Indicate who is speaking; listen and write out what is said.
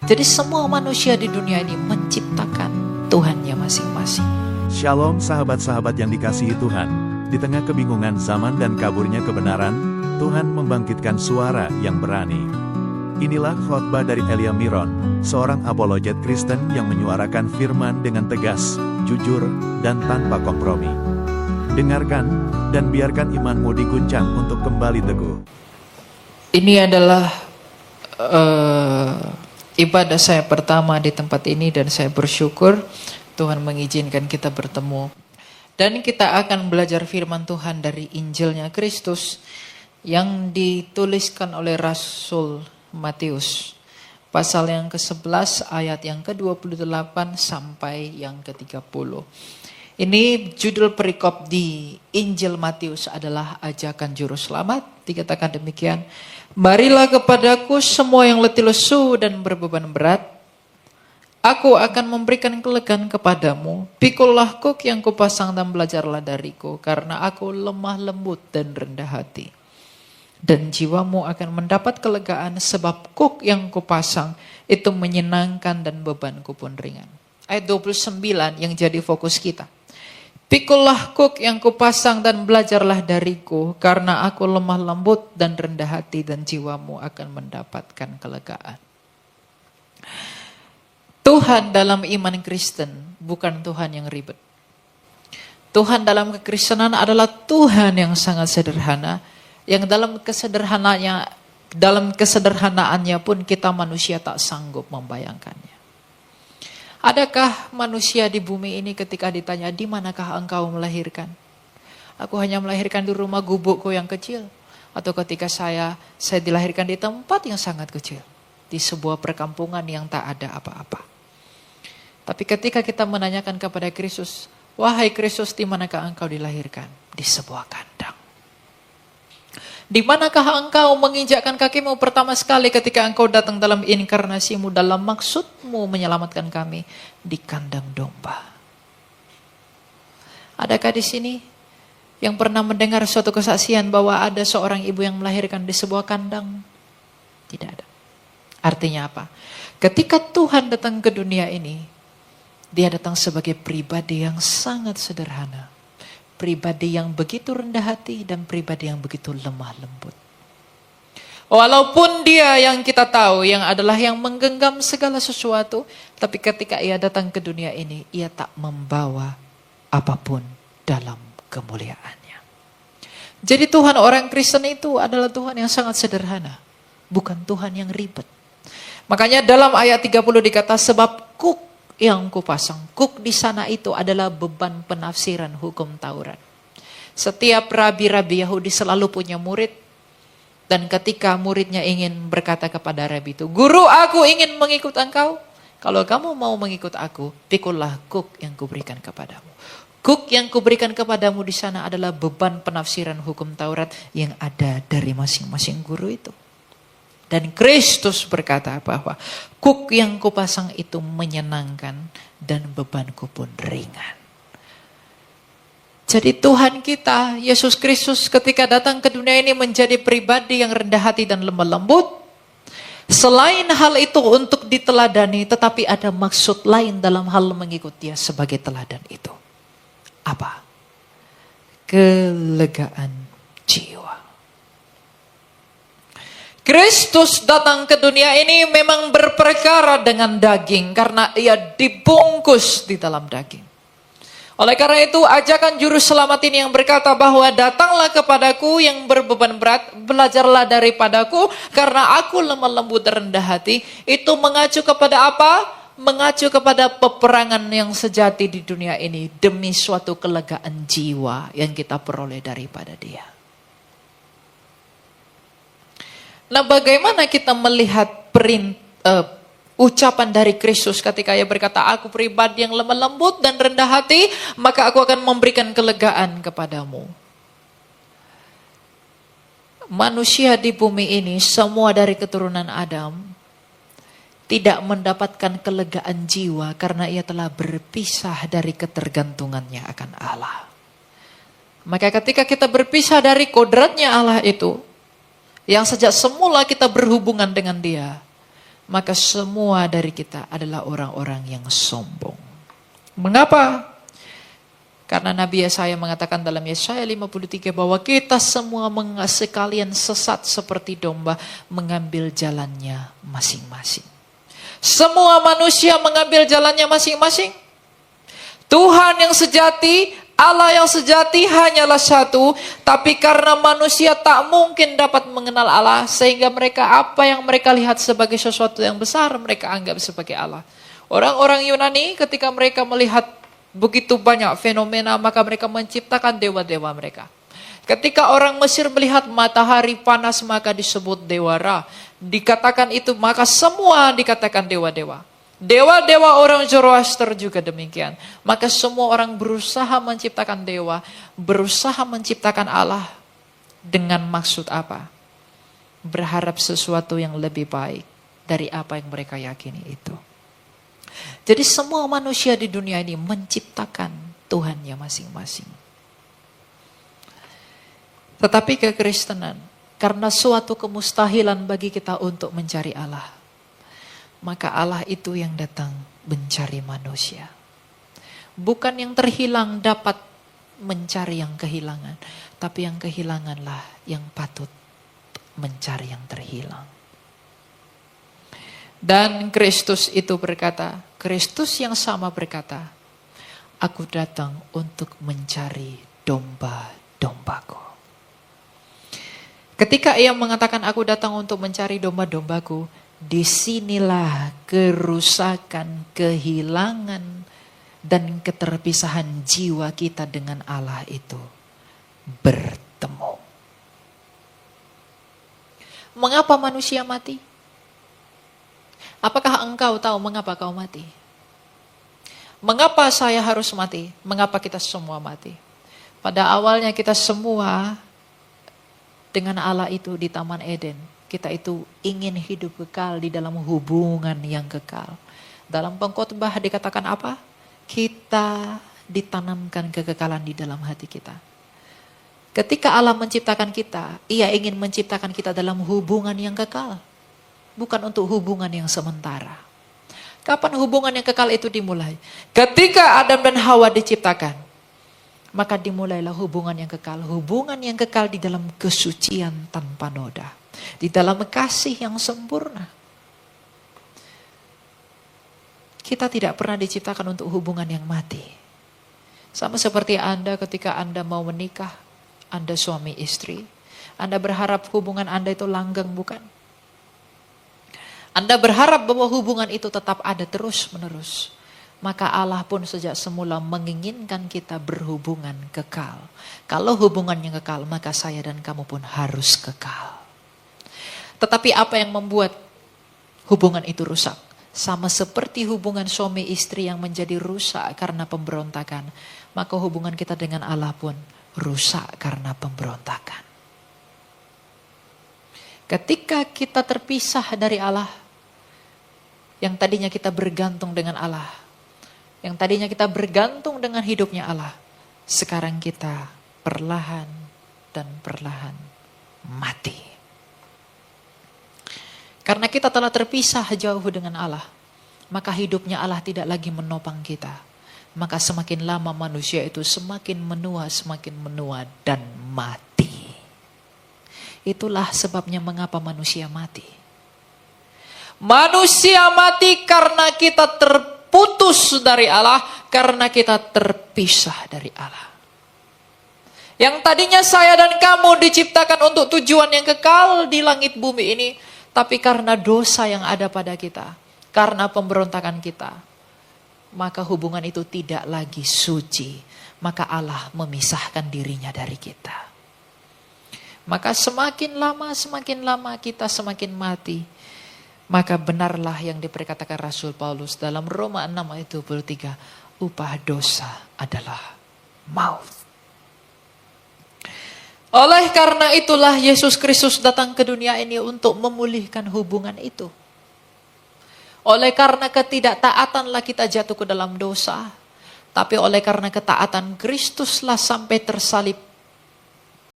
Speaker 1: Jadi semua manusia di dunia ini menciptakan Tuhannya masing-masing.
Speaker 2: Shalom sahabat-sahabat yang dikasihi Tuhan. Di tengah kebingungan zaman dan kaburnya kebenaran, Tuhan membangkitkan suara yang berani. Inilah khotbah dari Elia Miron, seorang apologet Kristen yang menyuarakan firman dengan tegas, jujur, dan tanpa kompromi. Dengarkan, dan biarkan imanmu diguncang untuk kembali teguh.
Speaker 1: Ini adalah ibadah saya pertama di tempat ini dan saya bersyukur Tuhan mengizinkan kita bertemu. Dan kita akan belajar firman Tuhan dari Injilnya Kristus yang dituliskan oleh Rasul Matius. Pasal yang ke-11 ayat yang ke-28 sampai yang ke-30. Ini judul perikop di Injil Matius adalah ajakan juru selamat. Dikatakan demikian, marilah kepadaku semua yang letih lesu dan berbeban berat, aku akan memberikan kelegaan kepadamu. Pikullah kuk yang kupasang dan belajarlah dariku, karena aku lemah lembut dan rendah hati. Dan jiwamu akan mendapat kelegaan, sebab kuk yang kupasang itu menyenangkan dan bebanku pun ringan. Ayat 29 yang jadi fokus kita. Pikullah kuk yang kupasang dan belajarlah dariku, karena aku lemah lembut dan rendah hati, dan jiwamu akan mendapatkan kelegaan. Tuhan dalam iman Kristen bukan Tuhan yang ribet. Tuhan dalam kekristenan adalah Tuhan yang sangat sederhana, yang dalam kesederhanaannya pun kita manusia tak sanggup membayangkannya. Adakah manusia di bumi ini ketika ditanya, di manakah engkau melahirkan? Aku hanya melahirkan di rumah gubukku yang kecil. Atau ketika saya dilahirkan di tempat yang sangat kecil. Di sebuah perkampungan yang tak ada apa-apa. Tapi ketika kita menanyakan kepada Kristus, wahai Kristus, di manakah engkau dilahirkan? Di sebuah kandang. Di manakah engkau menginjakkan kakimu pertama sekali ketika engkau datang dalam inkarnasimu, dalam maksudmu menyelamatkan kami? Di kandang domba. Adakah di sini yang pernah mendengar suatu kesaksian bahwa ada seorang ibu yang melahirkan di sebuah kandang? Tidak ada. Artinya apa? Ketika Tuhan datang ke dunia ini, Dia datang sebagai pribadi yang sangat sederhana. Pribadi yang begitu rendah hati dan pribadi yang begitu lemah lembut. Walaupun Dia yang kita tahu yang adalah yang menggenggam segala sesuatu, tapi ketika Ia datang ke dunia ini, Ia tak membawa apapun dalam kemuliaannya. Jadi Tuhan orang Kristen itu adalah Tuhan yang sangat sederhana, bukan Tuhan yang ribet. Makanya dalam ayat 30 dikata, sebab kuk yang kupasang. Kuk di sana itu adalah beban penafsiran hukum Taurat. Setiap rabi-rabi Yahudi selalu punya murid. Dan ketika muridnya ingin berkata kepada rabi itu, guru, aku ingin mengikut engkau. Kalau kamu mau mengikut aku, pikullah kuk yang kuberikan kepadamu. Kuk yang kuberikan kepadamu di sana adalah beban penafsiran hukum Taurat yang ada dari masing-masing guru itu. Dan Kristus berkata bahwa kuk yang kupasang itu menyenangkan dan bebanku pun ringan. Jadi Tuhan kita, Yesus Kristus ketika datang ke dunia ini menjadi pribadi yang rendah hati dan lemah lembut. Selain hal itu untuk diteladani, tetapi ada maksud lain dalam hal mengikut Dia sebagai teladan itu. Apa? Kelegaan jiwa. Kristus datang ke dunia ini memang berperkara dengan daging karena Ia dibungkus di dalam daging. Oleh karena itu ajakan juru selamat ini yang berkata bahwa datanglah kepadaku yang berbeban berat, belajarlah daripadaku karena aku lemah lembut dan rendah hati. Itu mengacu kepada apa? Mengacu kepada peperangan yang sejati di dunia ini demi suatu kelegaan jiwa yang kita peroleh daripada Dia. Nah, bagaimana kita melihat ucapan dari Kristus ketika Ia berkata, aku pribadi yang lemah lembut dan rendah hati, maka aku akan memberikan kelegaan kepadamu. Manusia di bumi ini, semua dari keturunan Adam, tidak mendapatkan kelegaan jiwa karena ia telah berpisah dari ketergantungannya akan Allah. Maka ketika kita berpisah dari kodratnya Allah itu, yang sejak semula kita berhubungan dengan Dia, maka semua dari kita adalah orang-orang yang sombong. Mengapa? Karena Nabi Yesaya mengatakan dalam Yesaya 53 bahwa kita semua sekalian sesat seperti domba mengambil jalannya masing-masing. Semua manusia mengambil jalannya masing-masing. Tuhan yang sejati, Allah yang sejati hanyalah satu, tapi karena manusia tak mungkin dapat mengenal Allah, sehingga mereka apa yang mereka lihat sebagai sesuatu yang besar, mereka anggap sebagai Allah. Orang-orang Yunani ketika mereka melihat begitu banyak fenomena, maka mereka menciptakan dewa-dewa mereka. Ketika orang Mesir melihat matahari panas, maka disebut dewa Ra. Dikatakan itu, maka semua dikatakan dewa-dewa. Dewa-dewa orang Zoroaster juga demikian. Maka semua orang berusaha menciptakan dewa, berusaha menciptakan Allah. Dengan maksud apa? Berharap sesuatu yang lebih baik dari apa yang mereka yakini itu. Jadi semua manusia di dunia ini menciptakan Tuhannya masing-masing. Tetapi kekristenan, karena suatu kemustahilan bagi kita untuk mencari Allah, maka Allah itu yang datang mencari manusia. Bukan yang terhilang dapat mencari yang kehilangan, tapi yang kehilanganlah yang patut mencari yang terhilang. Dan Kristus itu berkata, Kristus yang sama berkata, aku datang untuk mencari domba-dombaku. Ketika ia mengatakan aku datang untuk mencari domba-dombaku, disinilah kerusakan, kehilangan, dan keterpisahan jiwa kita dengan Allah itu bertemu. Mengapa manusia mati? Apakah engkau tahu mengapa kau mati? Mengapa saya harus mati? Mengapa kita semua mati? Pada awalnya kita semua dengan Allah itu di Taman Eden. Kita itu ingin hidup kekal di dalam hubungan yang kekal. Dalam pengkhotbah dikatakan apa? Kita ditanamkan kekekalan di dalam hati kita. Ketika Allah menciptakan kita, Ia ingin menciptakan kita dalam hubungan yang kekal. Bukan untuk hubungan yang sementara. Kapan hubungan yang kekal itu dimulai? Ketika Adam dan Hawa diciptakan, maka dimulailah hubungan yang kekal. Hubungan yang kekal di dalam kesucian tanpa noda. Di dalam kasih yang sempurna. Kita tidak pernah diciptakan untuk hubungan yang mati. Sama seperti Anda ketika Anda mau menikah, Anda suami istri. Anda berharap hubungan Anda itu langgeng, bukan? Anda berharap bahwa hubungan itu tetap ada terus menerus. Maka Allah pun sejak semula menginginkan kita berhubungan kekal. Kalau hubungan yang kekal, maka saya dan kamu pun harus kekal. Tetapi apa yang membuat hubungan itu rusak? Sama seperti hubungan suami istri yang menjadi rusak karena pemberontakan. Maka hubungan kita dengan Allah pun rusak karena pemberontakan. Ketika kita terpisah dari Allah, yang tadinya kita bergantung dengan Allah, yang tadinya kita bergantung dengan hidupnya Allah, sekarang kita perlahan dan perlahan mati. Karena kita telah terpisah jauh dengan Allah, maka hidupnya Allah tidak lagi menopang kita. Maka semakin lama manusia itu semakin menua dan mati. Itulah sebabnya mengapa manusia mati. Manusia mati karena kita terputus dari Allah, karena kita terpisah dari Allah. Yang tadinya saya dan kamu diciptakan untuk tujuan yang kekal di langit bumi ini, tapi karena dosa yang ada pada kita, karena pemberontakan kita, maka hubungan itu tidak lagi suci. Maka Allah memisahkan dirinya dari kita. Maka semakin lama kita semakin mati. Maka benarlah yang diperkatakan Rasul Paulus dalam Roma 6 ayat 23. Upah dosa adalah maut. Oleh karena itulah Yesus Kristus datang ke dunia ini untuk memulihkan hubungan itu. Oleh karena ketidaktaatanlah kita jatuh ke dalam dosa. Tapi oleh karena ketaatan Kristuslah sampai tersalib